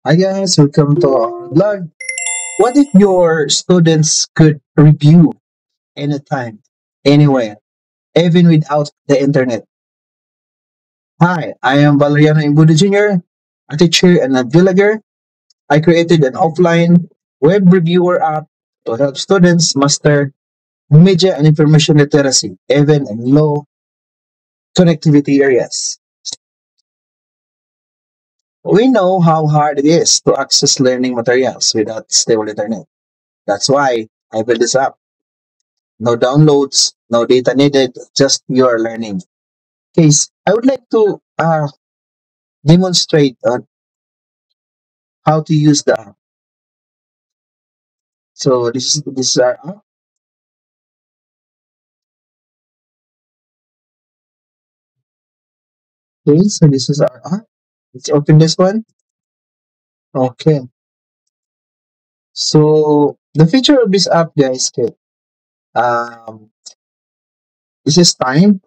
Hi guys, welcome to our vlog. What if your students could review anytime, anywhere, even without the internet? Hi, I am Valeriano Imbudo Jr., a teacher and a vlogger. I created an offline web reviewer app to help students master media and information literacy, even in low connectivity areas. We know how hard it is to access learning materials without stable internet. That's why I built this app. No downloads, no data needed, just your learning. Case, I would like to demonstrate on how to use the app. So this is our app. Okay, so this is our app. Let's open this one. Okay. So the feature of this app, guys, okay, um, this is time.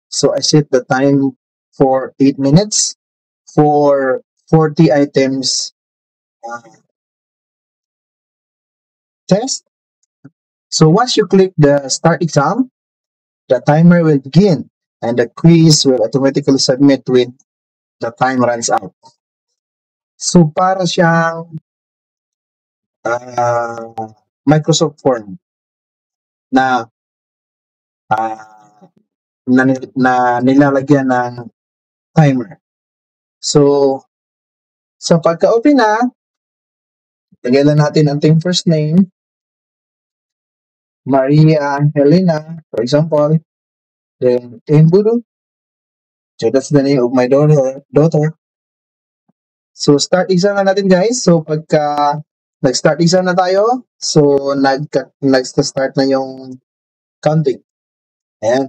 So I set the time for 8 minutes for 40 items uh, test. So once you click the start exam, the timer will begin and the quiz will automatically submit when the time runs out. So para siyang Microsoft Form na ah, na nilalagyan ng timer. So sa pagka-open na, lagay lang natin ang ating first name, Maria Helena, for example, then Embudo. So that's the name of my daughter. So start exam na natin guys. So pagka nag-start exam na tayo, so nag-start na yung counting. Ayan.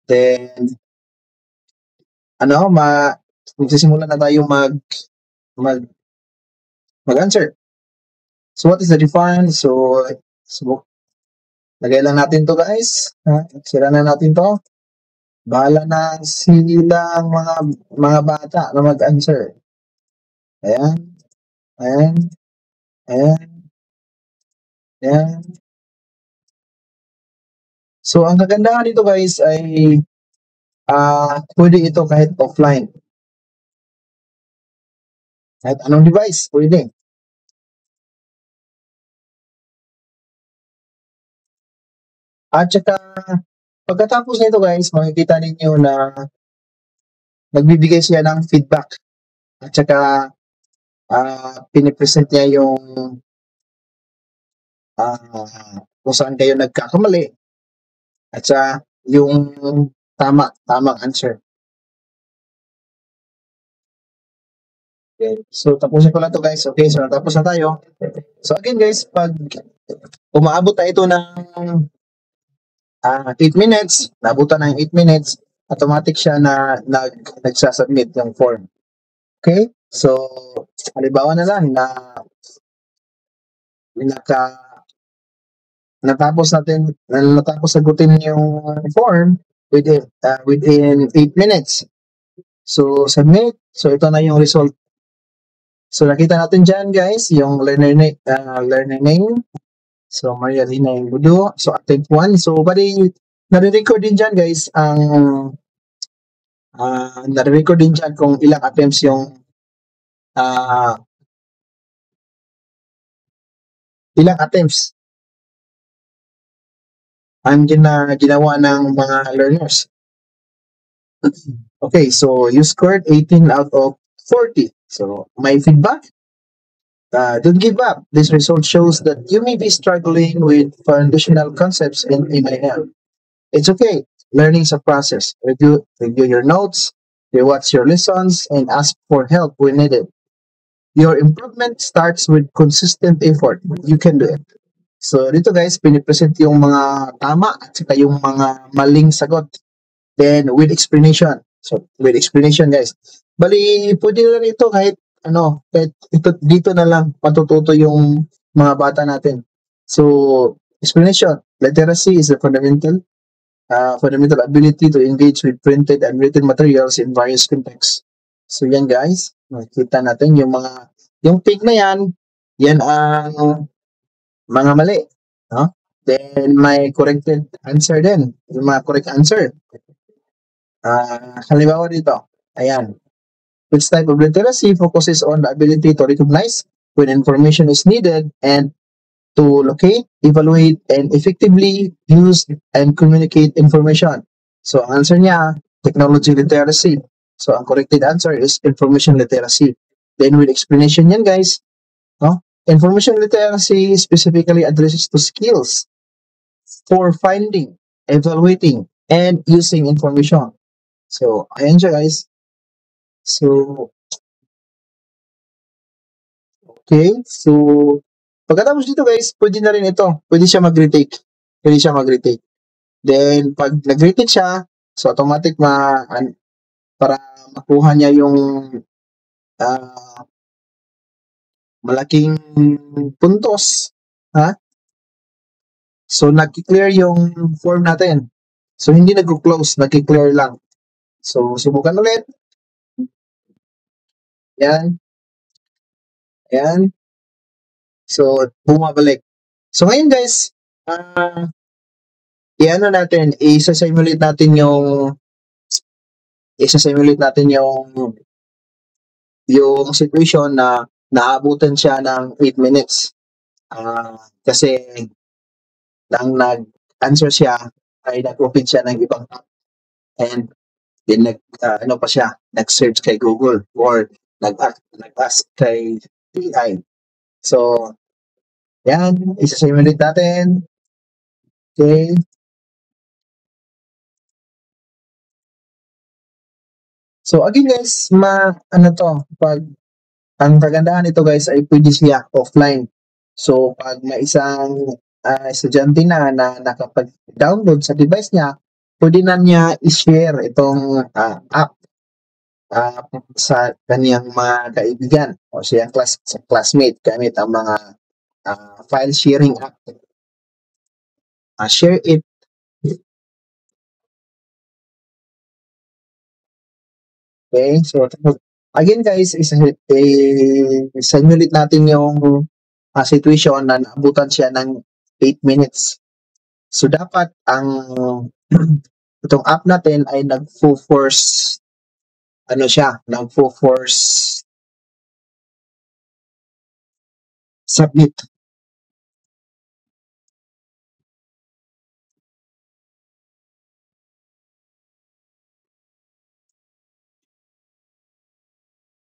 Then ano, magsisimula na tayo mag mag-answer. So what is the difference? So lagay lang natin to guys. Sira na natin to. Bahala na silang mga bata na mag-answer. Ayan. Ayan. Ayan. Ayan. So ang kagandahan dito guys ay pwede ito kahit offline. Kahit anong device, pwede. At saka, pagkatapos nito guys, makikita ninyo na nagbibigay siya ng feedback. At saka, pinipresent niya yung kung saan kayo nagkakamali. At saka, yung tamang answer. Okay. So, tapusin ko lang to guys. Okay, so natapos na tayo. So, again guys, pag umaabot na ito ng 8 minutes, naabutan ng 8 minutes, automatic siya na nagsasubmit yung form. Okay? So, halimbawa na lang na natapos sagutin yung form within 8 minutes. So, submit. So, ito na yung result. So, nakita natin dyan, guys, yung learner name. So, Maria Lina yung Budo. So, attempt 1. So, bali, nare-record din dyan, guys, nare-record din dyan kung ilang attempts yung ilang attempts ang ginawa ng mga learners. Okay, so you scored 18 out of 40. So, my feedback? Don't give up. This result shows that you may be struggling with foundational concepts in MIL. It's okay. Learning is a process. Review your notes, rewatch your lessons, and ask for help when needed. Your improvement starts with consistent effort. You can do it. So, dito guys, pinipresent yung mga tama at saka yung mga maling sagot. Then, with explanation. So, with explanation guys. Bali, pwede na ito kahit kahit dito na lang matututo yung mga bata natin. So, explanation. Literacy is a fundamental ability to engage with printed and written materials in various contexts. So, yan guys. Makikita natin yung pink na yan ang mga mali, no? Then may corrected answer din, yung mga correct answer. Halimbawa dito, ayan. Which type of literacy focuses on the ability to recognize when information is needed and to locate, evaluate, and effectively use and communicate information. So, ang answer niya, technology literacy. So, ang corrected answer is information literacy. Then, with explanation yan, guys, no? Information literacy specifically addresses to skills for finding, evaluating, and using information. So, ayan siya, guys. So, okay. So, pagkatapos dito, guys, pwede na rin ito. Pwede siya mag-retake. Pwede siya mag-retake. Then, pag nag-retake siya, so automatic para makuha niya yung ah, malaking puntos. Ha? So, nag-clear yung form natin. So, hindi nag-close, nag-clear lang. So, subukan ulit. Yan. Yan. So, bumabalik. So, ngayon guys, i-ano natin, i-simulate natin yung situation na naabutan siya ng 8 minutes. Kasi nang nag-answer siya, ay nag-open siya ng ibang app. And then ano pa siya, nag-search kay Google or nag-ask kay AI. So, yan, isa-simulate natin. Okay. So, again guys, ang kagandahan nito guys ay pwede siya offline. So, pag may isang estudyante na nakapag-download sa device niya, pwede na niya i-share itong app sa kaniyang mga kaibigan o sa classmate gamit ang mga file sharing app. Share it. Okay, so again guys, simulate natin yung situation na naabutan siya ng 8 minutes. So dapat ang itong app natin ay nagfo-force submit.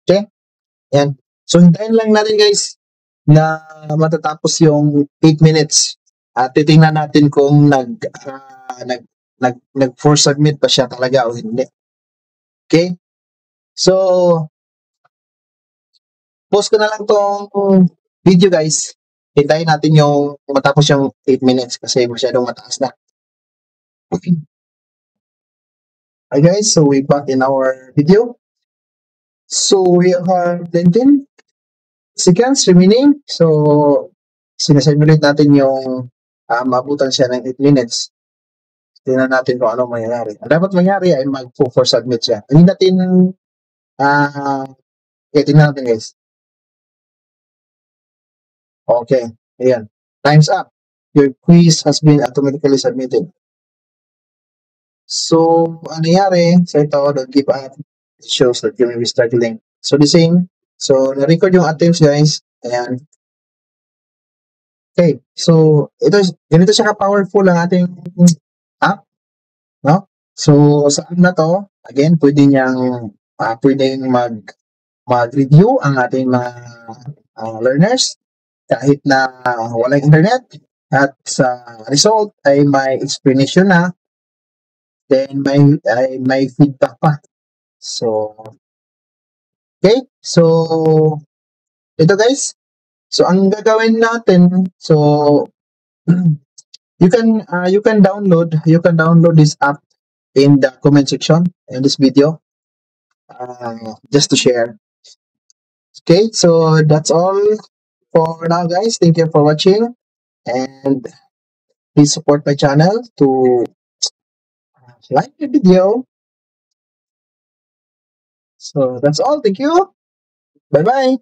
Okay? Yan. So hintayin lang natin guys na matatapos yung 8 minutes. At titingnan natin kung nag-force submit pa siya talaga o hindi. Okay? So, post ko na lang tong video guys. Hintayin natin yung matapos yung 8 minutes kasi masyadong mataas na. Okay. Hi guys, so we're back in our video. So we have 10 seconds remaining. So, sinasimulate natin yung mabutan siya ng 8 minutes. Tingnan natin kung ano mangyayari. Ang dapat mangyari ay mag-force submit siya. Hindi natin, tingnan natin guys. Okay, ayan. Time's up. Your quiz has been automatically submitted. So, ang nangyari sa ito, don't give up. It shows that you may be struggling. So, the same. So, na-record yung attempts, guys. Ayan. Okay. So, ganito siya ka-powerful ang ating app. No? So, sa app na to, again, pwedeng mag-review ang ating mga learners kahit na walang internet. At sa result ay may explanation na. Then may feedback pa. So, okay. So, ito guys. So, ang gagawin natin, so, you can download this app in the comment section in this video, just to share. Okay, so that's all for now, guys. Thank you for watching, and please support my channel to like the video. So that's all. Thank you. Bye bye.